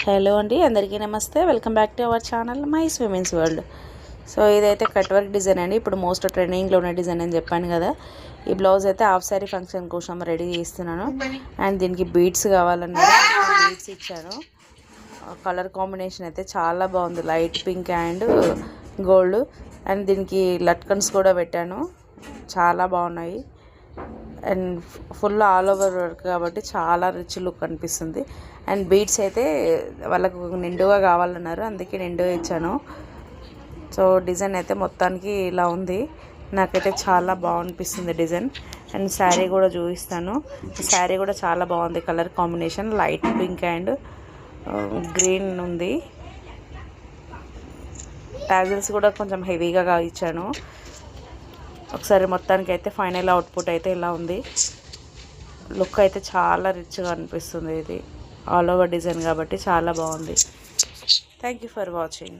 Hello అండి, అందరికీ నమస్తే. Welcome back to our channel my swimmings world. So ఇదైతే కట్ వర్క్ డిజైన్ అండి. ఇప్పుడు మోస్ట్ ట్రెండింగ్లో ఉన్న డిజైన్ అని చెప్పాను కదా. ఈ బ్లౌజ్ అయితే హాఫ్ శారీ ఫంక్షన్ కోసం రెడీ చేస్తున్నాను. అండ్ దీనికి బీడ్స్ కావాలన్నారు, బీడ్స్ ఇచ్చాను. కలర్ కాంబినేషన్ అయితే చాలా బాగుంది, light pink and gold. And దీనికి లట్కన్స్ కూడా పెట్టాను, చాలా బాగున్నాయి. And full all over work కాబట్టి చాలా రిచ్ లుక్ అనిపిస్తుంది. అండ్ బీడ్స్ అయితే వాళ్ళకు నిండుగా కావాలన్నారు, అందుకే నిండుగా ఇచ్చాను. సో డిజైన్ అయితే మొత్తానికి ఇలా ఉంది, నాకైతే చాలా బాగనిపిస్తుంది డిజైన్. అండ్ శారీ కూడా చూపిస్తాను. శారీ కూడా చాలా బాగుంది, colour combination light pink and green ఉంది. టాజిల్స్ కూడా కొంచెం హెవీగా ఇచ్చాను. ఒకసారి మొత్తానికి అయితే ఫైనల్ అవుట్పుట్ అయితే ఇలా ఉంది. లుక్ అయితే చాలా రిచ్గా అనిపిస్తుంది. ఇది ఆల్ ఓవర్ డిజైన్ కాబట్టి చాలా బాగుంది. Thank you for watching.